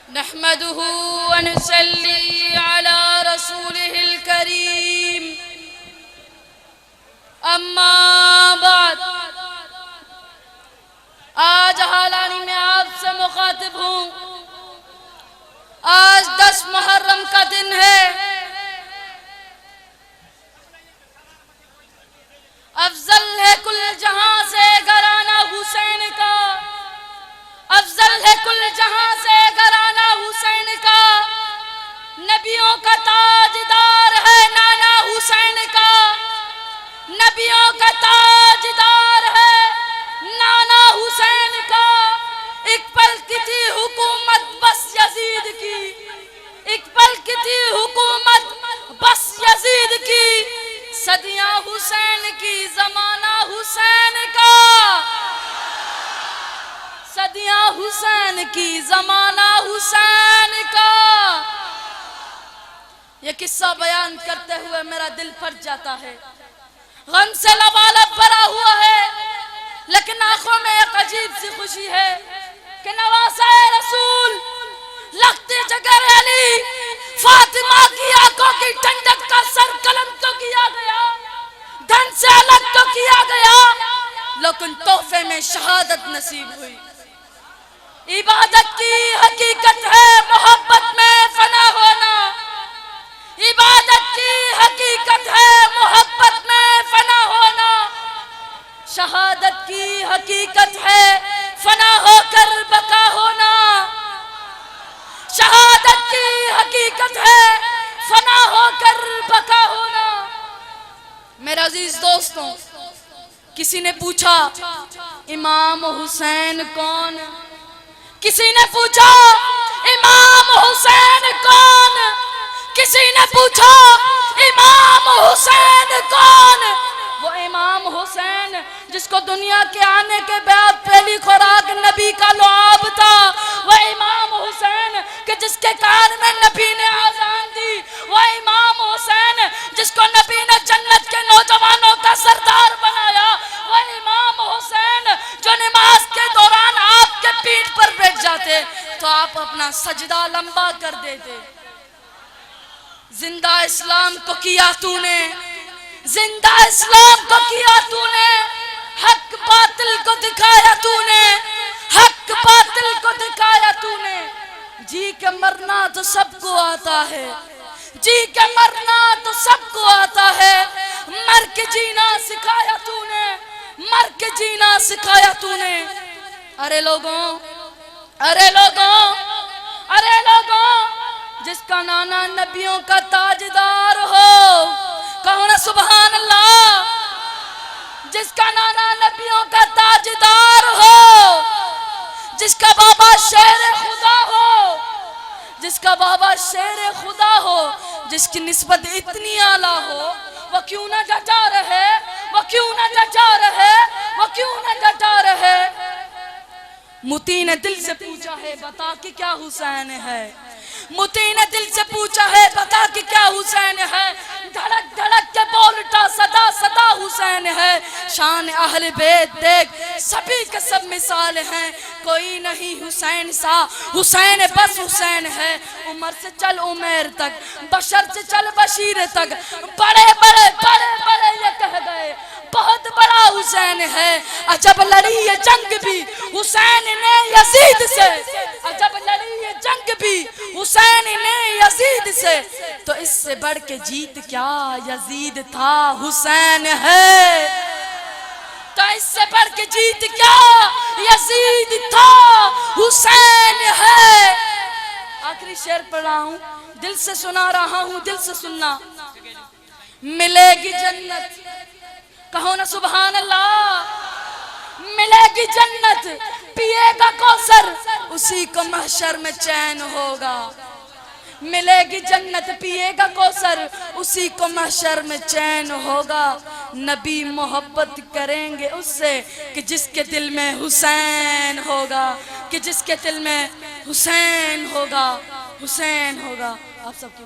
نحمده ونصلي على رسوله الكريم اما بعد آج حالانی میں آپ سے مخاطب ہوں. آج 10 محرم کا دن ہے. افضل ہے کل جہاں سے گھرانہ حسین کا، افضل ہے کل جہاں سے گھرانہ حسین کا. نبیوں کا تاجدار ہے نانا حسین کا، نبیوں کا تاجدار ہے نانا حسین کا. ایک پل کی تھی حکومت بس یزید کی، ایک پل کی تھی حکومت بس یزید کی. صدیاں حسین کی زمانہ حسین کا، صدیاں حسین کی زمانہ حسین کا. یہ قصہ بیان کرتے ہوئے میرا دل پھٹ جاتا ہے. غم سے لبالب بھرا ہوا ہے، لیکن آنکھوں میں ایک عجیب سی خوشی ہے کہ نواسہ رسول لخت جگر علی فاطمہ کی آنکھوں کی ٹھنڈک کا سر قلم تو کیا گیا، دھن سے الگ تو کیا گیا، لیکن تحفے میں شہادت نصیب ہوئی. عبادت کی حقیقت ہے محبت میں فنا ہونا، عبادت کی حقیقت ہے محبت میں فنا ہونا. شہادت کی حقیقت ہے فنا ہو کر بقا ہونا، شہادت کی حقیقت ہے فنا ہو کر بقا ہونا. میرے عزیز دوستوں، کسی نے پوچھا امام حسین کون؟ کسی نے پوچھا امام حسین کون؟ کسی نے پوچھا امام حسین کون؟ وہ امام حسین جس کو دنیا کے آنے کے بعد پہلی خوراک نبی کا لعاب تھا، وہ امام حسین کہ جس کے کان میں نبی نے آذان دی، وہ امام حسین جس کو نبی نے جنت کے نوجوانوں کا سردار بنایا، وہ امام حسین جو نماز کے دوران آپ کے پیٹھ پر بیٹھ جاتے تو آپ اپنا سجدہ لمبا کر دیتے. زندہ اسلام کو کیا تو نے، زندہ اسلام کو کیا تو نے، حق باطل کو دکھایا تو نے، حق باطل کو دکھایا تو نے. جی کے مرنا تو سب کو آتا ہے، جی کے مرنا تو سب کو آتا ہے، مر کے جینا سکھایا تو نے، مر کے جینا سکھایا تو نے. ارے لوگوں، ارے لوگوں، ارے لوگوں، جس کا نانا نبیوں کا تاجدار ہو، کہو نا سبحان اللہ. جس کا نانا نبیوں کا تاجدار ہو، جس کا بابا شیر خدا ہو، جس کا بابا شیر خدا ہو، جس کی نسبت اتنی اعلیٰ ہو، وہ کیوں نہ ڈٹا رہے، وہ کیوں نہ ڈٹا رہے، وہ کیوں نہ ڈٹا رہے. متی نے دل سے پوچھا ہے بتا کہ کیا حسین ہے، متی نے دل سے پوچھا ہے بتا کہ کیا حسین ہے. دھڑک دھڑک کے بولتا صدا صدا حسین ہے. شان اہل بیت دیکھ سبھی کے سب مثال ہیں، کوئی نہیں حسین سا، حسین بس حسین ہے. عمر سے چل عمیر تک، بشر سے چل بشیر تک، بڑے بڑے بڑے بڑے یہ کہہ گئے بہت بڑا حسین ہے. عجب لڑی یہ جنگ بھی حسین نے یزید سے، عجب لڑی یہ جنگ بھی حسین نے یزید سے. تو اس سے بڑھ کے جیت کیا یزید تھا حسین ہے، تو اس سے بڑھ کے جیت کیا یزید تھا حسین ہے. آخری شعر پڑھ رہا ہوں، دل سے سنا رہا ہوں، دل سے سننا. ملے گی جنت، کہو نا سبحان اللہ. ملے گی جنت، پیے گا کوثر، اسی کو محشر میں چین ہوگا. ملے گی جنت، پیے گا کوثر، اسی کو محشر میں چین ہوگا. نبی محبت کریں گے اس سے کہ جس کے دل میں حسین ہوگا، کہ جس کے دل میں حسین ہوگا، حسین ہوگا. آپ سب کی